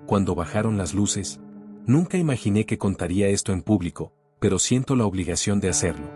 cuando bajaron las luces. Nunca imaginé que contaría esto en público, pero siento la obligación de hacerlo.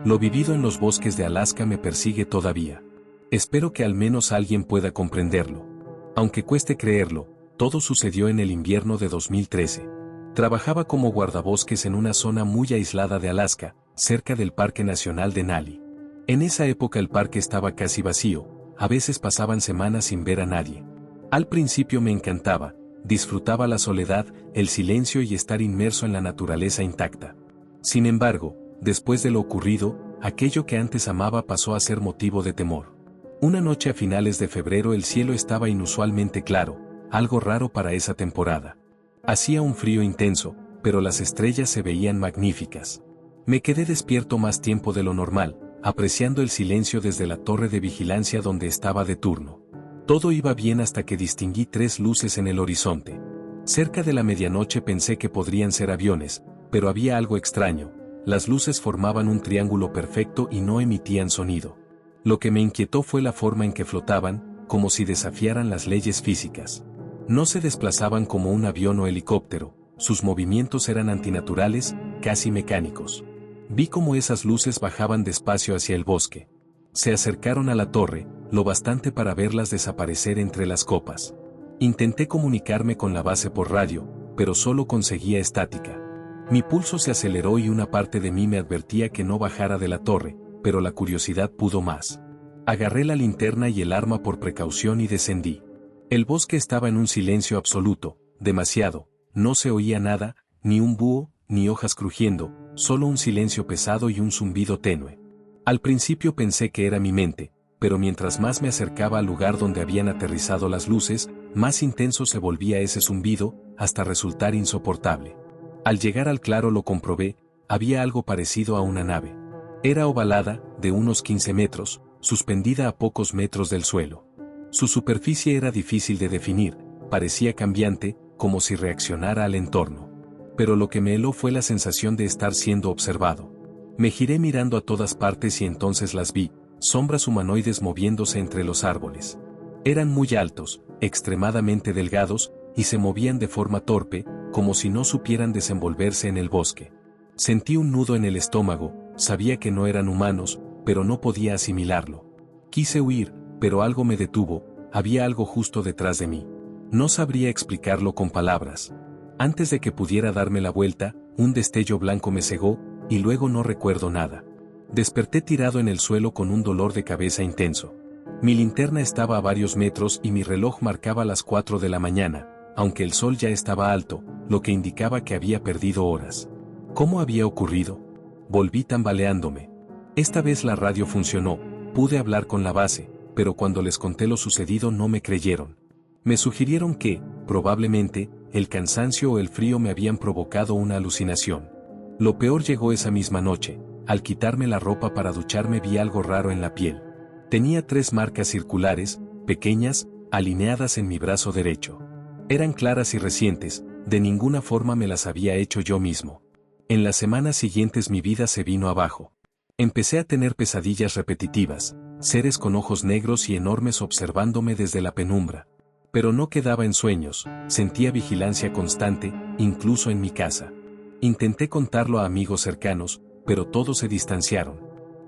Lo vivido en los bosques de Alaska me persigue todavía. Espero que al menos alguien pueda comprenderlo. Aunque cueste creerlo, todo sucedió en el invierno de 2013. Trabajaba como guardabosques en una zona muy aislada de Alaska, cerca del Parque Nacional Denali. En esa época el parque estaba casi vacío, a veces pasaban semanas sin ver a nadie. Al principio me encantaba, disfrutaba la soledad, el silencio y estar inmerso en la naturaleza intacta. Sin embargo, después de lo ocurrido, aquello que antes amaba pasó a ser motivo de temor. Una noche a finales de febrero el cielo estaba inusualmente claro, algo raro para esa temporada. Hacía un frío intenso, pero las estrellas se veían magníficas. Me quedé despierto más tiempo de lo normal, apreciando el silencio desde la torre de vigilancia donde estaba de turno. Todo iba bien hasta que distinguí 3 luces en el horizonte. Cerca de la medianoche pensé que podrían ser aviones, pero había algo extraño. Las luces formaban un triángulo perfecto y no emitían sonido. Lo que me inquietó fue la forma en que flotaban, como si desafiaran las leyes físicas. No se desplazaban como un avión o helicóptero, sus movimientos eran antinaturales, casi mecánicos. Vi cómo esas luces bajaban despacio hacia el bosque. Se acercaron a la torre, lo bastante para verlas desaparecer entre las copas. Intenté comunicarme con la base por radio, pero solo conseguía estática. Mi pulso se aceleró y una parte de mí me advertía que no bajara de la torre, pero la curiosidad pudo más. Agarré la linterna y el arma por precaución y descendí. El bosque estaba en un silencio absoluto, demasiado, no se oía nada, ni un búho, ni hojas crujiendo, solo un silencio pesado y un zumbido tenue. Al principio pensé que era mi mente, pero mientras más me acercaba al lugar donde habían aterrizado las luces, más intenso se volvía ese zumbido, hasta resultar insoportable. Al llegar al claro lo comprobé, había algo parecido a una nave. Era ovalada, de unos 15 metros, suspendida a pocos metros del suelo. Su superficie era difícil de definir, parecía cambiante, como si reaccionara al entorno. Pero lo que me heló fue la sensación de estar siendo observado. Me giré mirando a todas partes y entonces las vi, sombras humanoides moviéndose entre los árboles. Eran muy altos, extremadamente delgados, y se movían de forma torpe, como si no supieran desenvolverse en el bosque. Sentí un nudo en el estómago, sabía que no eran humanos, pero no podía asimilarlo. Quise huir, pero algo me detuvo, había algo justo detrás de mí. No sabría explicarlo con palabras. Antes de que pudiera darme la vuelta, un destello blanco me cegó, y luego no recuerdo nada. Desperté tirado en el suelo con un dolor de cabeza intenso. Mi linterna estaba a varios metros y mi reloj marcaba las 4 de la mañana, aunque el sol ya estaba alto, lo que indicaba que había perdido horas. ¿Cómo había ocurrido? Volví tambaleándome. Esta vez la radio funcionó, pude hablar con la base, pero cuando les conté lo sucedido no me creyeron. Me sugirieron que, probablemente, el cansancio o el frío me habían provocado una alucinación. Lo peor llegó esa misma noche. Al quitarme la ropa para ducharme vi algo raro en la piel. Tenía 3 marcas circulares, pequeñas, alineadas en mi brazo derecho. Eran claras y recientes, de ninguna forma me las había hecho yo mismo. En las semanas siguientes mi vida se vino abajo. Empecé a tener pesadillas repetitivas, seres con ojos negros y enormes observándome desde la penumbra. Pero no quedaba en sueños, sentía vigilancia constante, incluso en mi casa. Intenté contarlo a amigos cercanos, pero todos se distanciaron.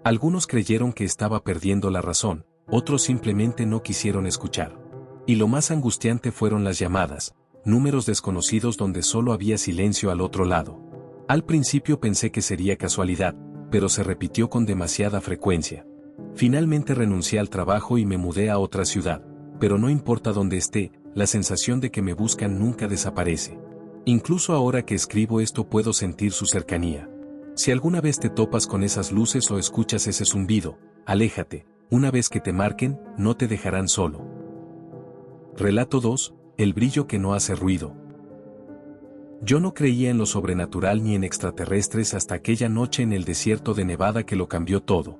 Algunos creyeron que estaba perdiendo la razón, otros simplemente no quisieron escuchar. Y lo más angustiante fueron las llamadas, números desconocidos donde solo había silencio al otro lado. Al principio pensé que sería casualidad, pero se repitió con demasiada frecuencia. Finalmente renuncié al trabajo y me mudé a otra ciudad, pero no importa dónde esté, la sensación de que me buscan nunca desaparece. Incluso ahora que escribo esto puedo sentir su cercanía. Si alguna vez te topas con esas luces o escuchas ese zumbido, aléjate, una vez que te marquen, no te dejarán solo. Relato 2, el brillo que no hace ruido. Yo no creía en lo sobrenatural ni en extraterrestres hasta aquella noche en el desierto de Nevada que lo cambió todo.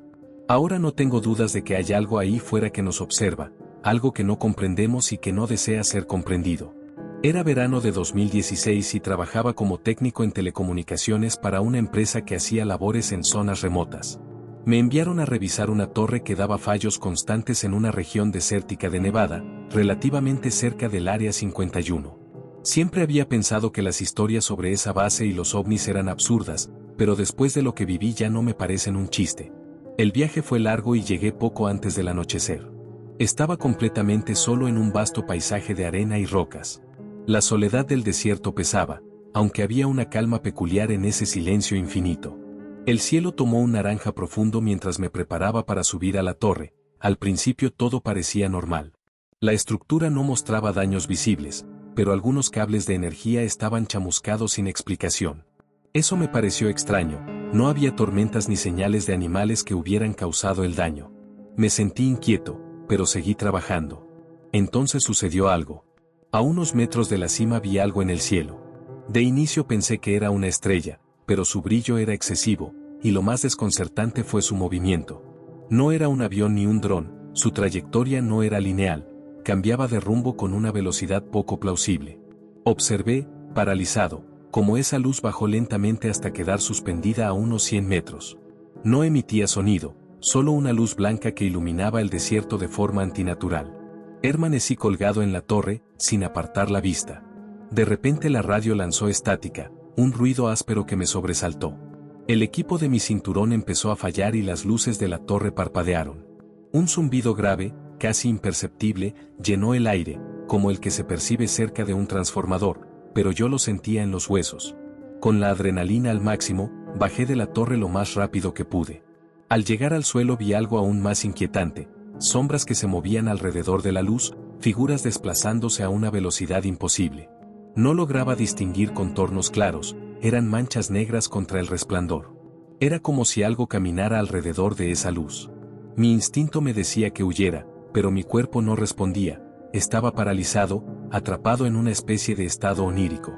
Ahora no tengo dudas de que hay algo ahí fuera que nos observa, algo que no comprendemos y que no desea ser comprendido. Era verano de 2016 y trabajaba como técnico en telecomunicaciones para una empresa que hacía labores en zonas remotas. Me enviaron a revisar una torre que daba fallos constantes en una región desértica de Nevada, relativamente cerca del Área 51. Siempre había pensado que las historias sobre esa base y los ovnis eran absurdas, pero después de lo que viví ya no me parecen un chiste. El viaje fue largo y llegué poco antes del anochecer. Estaba completamente solo en un vasto paisaje de arena y rocas. La soledad del desierto pesaba, aunque había una calma peculiar en ese silencio infinito. El cielo tomó un naranja profundo mientras me preparaba para subir a la torre. Al principio todo parecía normal. La estructura no mostraba daños visibles, pero algunos cables de energía estaban chamuscados sin explicación. Eso me pareció extraño, no había tormentas ni señales de animales que hubieran causado el daño. Me sentí inquieto, pero seguí trabajando. Entonces sucedió algo. A unos metros de la cima vi algo en el cielo. De inicio pensé que era una estrella, pero su brillo era excesivo, y lo más desconcertante fue su movimiento. No era un avión ni un dron, su trayectoria no era lineal, cambiaba de rumbo con una velocidad poco plausible. Observé, paralizado, cómo esa luz bajó lentamente hasta quedar suspendida a unos 100 metros. No emitía sonido, solo una luz blanca que iluminaba el desierto de forma antinatural. Permanecí colgado en la torre, sin apartar la vista. De repente la radio lanzó estática, un ruido áspero que me sobresaltó. El equipo de mi cinturón empezó a fallar y las luces de la torre parpadearon. Un zumbido grave, casi imperceptible, llenó el aire, como el que se percibe cerca de un transformador, pero yo lo sentía en los huesos. Con la adrenalina al máximo, bajé de la torre lo más rápido que pude. Al llegar al suelo vi algo aún más inquietante, sombras que se movían alrededor de la luz, figuras desplazándose a una velocidad imposible. No lograba distinguir contornos claros, eran manchas negras contra el resplandor. Era como si algo caminara alrededor de esa luz. Mi instinto me decía que huyera, pero mi cuerpo no respondía, estaba paralizado, atrapado en una especie de estado onírico.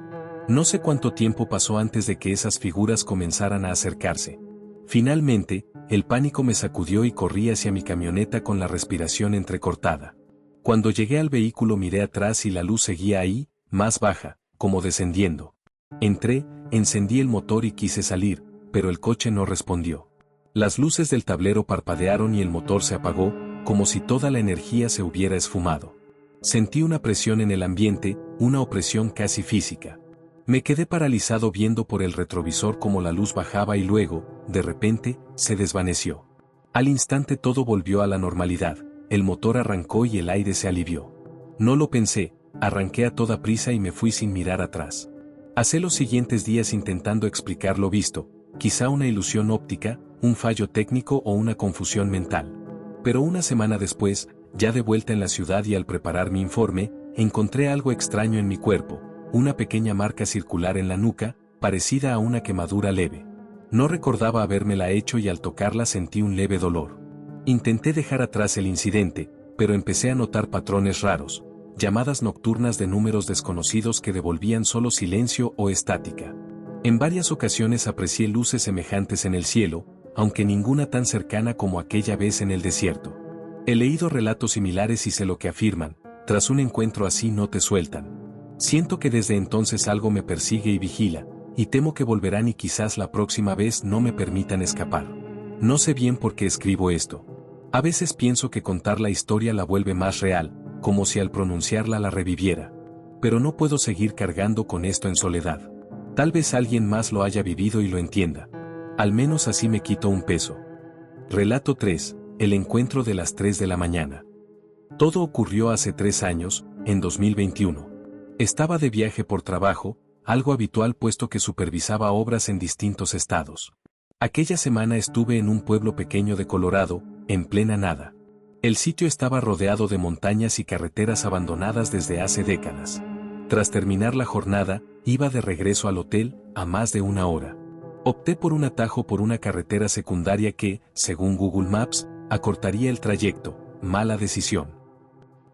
No sé cuánto tiempo pasó antes de que esas figuras comenzaran a acercarse. Finalmente, el pánico me sacudió y corrí hacia mi camioneta con la respiración entrecortada. Cuando llegué al vehículo miré atrás y la luz seguía ahí, más baja, como descendiendo. Entré, encendí el motor y quise salir, pero el coche no respondió. Las luces del tablero parpadearon y el motor se apagó, como si toda la energía se hubiera esfumado. Sentí una presión en el ambiente, una opresión casi física. Me quedé paralizado viendo por el retrovisor cómo la luz bajaba y luego, de repente, se desvaneció. Al instante todo volvió a la normalidad, el motor arrancó y el aire se alivió. No lo pensé, arranqué a toda prisa y me fui sin mirar atrás. Pasé los siguientes días intentando explicar lo visto, quizá una ilusión óptica, un fallo técnico o una confusión mental. Pero una semana después, ya de vuelta en la ciudad y al preparar mi informe, encontré algo extraño en mi cuerpo. Una pequeña marca circular en la nuca, parecida a una quemadura leve. No recordaba habérmela hecho y al tocarla sentí un leve dolor. Intenté dejar atrás el incidente, pero empecé a notar patrones raros, llamadas nocturnas de números desconocidos que devolvían solo silencio o estática. En varias ocasiones aprecié luces semejantes en el cielo, aunque ninguna tan cercana como aquella vez en el desierto. He leído relatos similares y sé lo que afirman, tras un encuentro así no te sueltan. Siento que desde entonces algo me persigue y vigila, y temo que volverán y quizás la próxima vez no me permitan escapar. No sé bien por qué escribo esto. A veces pienso que contar la historia la vuelve más real, como si al pronunciarla la reviviera. Pero no puedo seguir cargando con esto en soledad. Tal vez alguien más lo haya vivido y lo entienda. Al menos así me quito un peso. Relato 3. El encuentro de las 3 de la mañana. Todo ocurrió hace 3 años, en 2021. Estaba de viaje por trabajo, algo habitual puesto que supervisaba obras en distintos estados. Aquella semana estuve en un pueblo pequeño de Colorado, en plena nada. El sitio estaba rodeado de montañas y carreteras abandonadas desde hace décadas. Tras terminar la jornada, iba de regreso al hotel, a más de 1 hora. Opté por un atajo por una carretera secundaria que, según Google Maps, acortaría el trayecto. Mala decisión.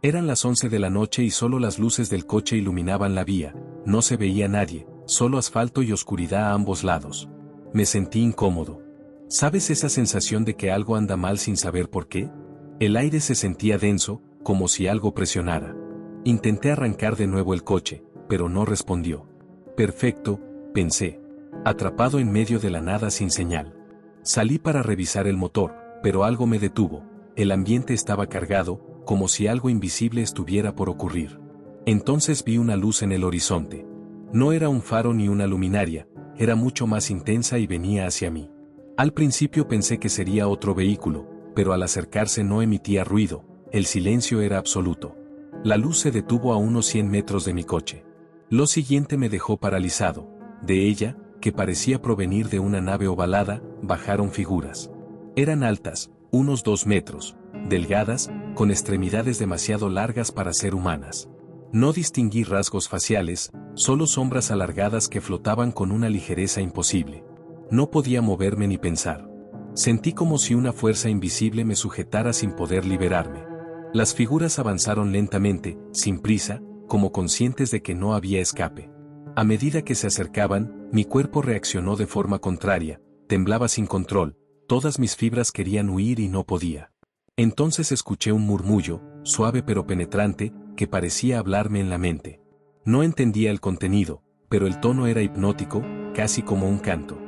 Eran las 11 de la noche y solo las luces del coche iluminaban la vía, no se veía nadie, solo asfalto y oscuridad a ambos lados. Me sentí incómodo. ¿Sabes esa sensación de que algo anda mal sin saber por qué? El aire se sentía denso, como si algo presionara. Intenté arrancar de nuevo el coche, pero no respondió. Perfecto, pensé. Atrapado en medio de la nada sin señal. Salí para revisar el motor, pero algo me detuvo. El ambiente estaba cargado, como si algo invisible estuviera por ocurrir. Entonces vi una luz en el horizonte. No era un faro ni una luminaria, era mucho más intensa y venía hacia mí. Al principio pensé que sería otro vehículo, pero al acercarse no emitía ruido, el silencio era absoluto. La luz se detuvo a unos 100 metros de mi coche. Lo siguiente me dejó paralizado. De ella, que parecía provenir de una nave ovalada, bajaron figuras. Eran altas, unos 2 metros, delgadas, con extremidades demasiado largas para ser humanas. No distinguí rasgos faciales, solo sombras alargadas que flotaban con una ligereza imposible. No podía moverme ni pensar. Sentí como si una fuerza invisible me sujetara sin poder liberarme. Las figuras avanzaron lentamente, sin prisa, como conscientes de que no había escape. A medida que se acercaban, mi cuerpo reaccionó de forma contraria, temblaba sin control, todas mis fibras querían huir y no podía. Entonces escuché un murmullo, suave pero penetrante, que parecía hablarme en la mente. No entendía el contenido, pero el tono era hipnótico, casi como un canto.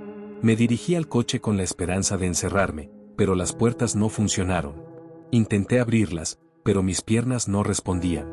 Me dirigí al coche con la esperanza de encerrarme, pero las puertas no funcionaron. Intenté abrirlas, pero mis piernas no respondían.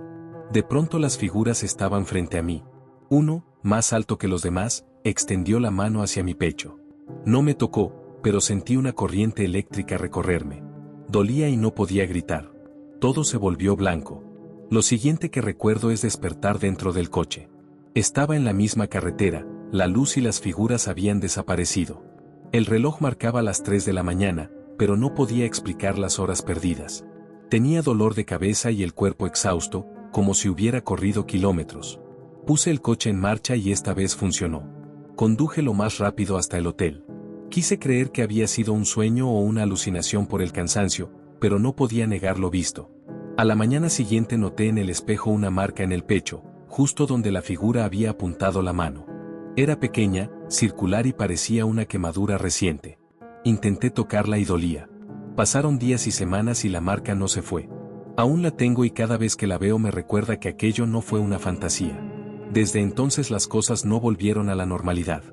De pronto las figuras estaban frente a mí. Uno, más alto que los demás, extendió la mano hacia mi pecho. No me tocó, pero sentí una corriente eléctrica recorrerme. Dolía y no podía gritar. Todo se volvió blanco. Lo siguiente que recuerdo es despertar dentro del coche. Estaba en la misma carretera, la luz y las figuras habían desaparecido. El reloj marcaba las 3 de la mañana, pero no podía explicar las horas perdidas. Tenía dolor de cabeza y el cuerpo exhausto, como si hubiera corrido kilómetros. Puse el coche en marcha y esta vez funcionó. Conduje lo más rápido hasta el hotel. Quise creer que había sido un sueño o una alucinación por el cansancio, pero no podía negar lo visto. A la mañana siguiente noté en el espejo una marca en el pecho, justo donde la figura había apuntado la mano. Era pequeña, circular y parecía una quemadura reciente. Intenté tocarla y dolía. Pasaron días y semanas y la marca no se fue. Aún la tengo y cada vez que la veo me recuerda que aquello no fue una fantasía. Desde entonces las cosas no volvieron a la normalidad.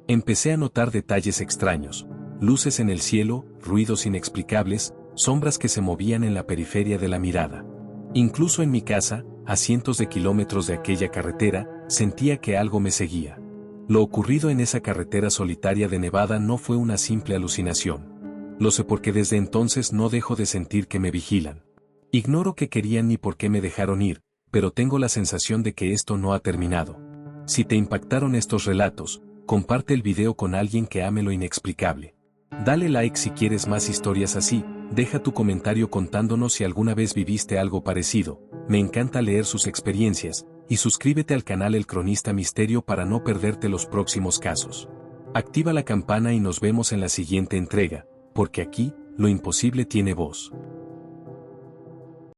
Empecé a notar detalles extraños, luces en el cielo, ruidos inexplicables, sombras que se movían en la periferia de la mirada. Incluso en mi casa, a cientos de kilómetros de aquella carretera, sentía que algo me seguía. Lo ocurrido en esa carretera solitaria de Nevada no fue una simple alucinación. Lo sé porque desde entonces no dejo de sentir que me vigilan. Ignoro qué querían ni por qué me dejaron ir, pero tengo la sensación de que esto no ha terminado. Si te impactaron estos relatos, comparte el video con alguien que ame lo inexplicable. Dale like si quieres más historias así, deja tu comentario contándonos si alguna vez viviste algo parecido, me encanta leer sus experiencias, y suscríbete al canal El Cronista Misterio para no perderte los próximos casos. Activa la campana y nos vemos en la siguiente entrega, porque aquí, lo imposible tiene voz.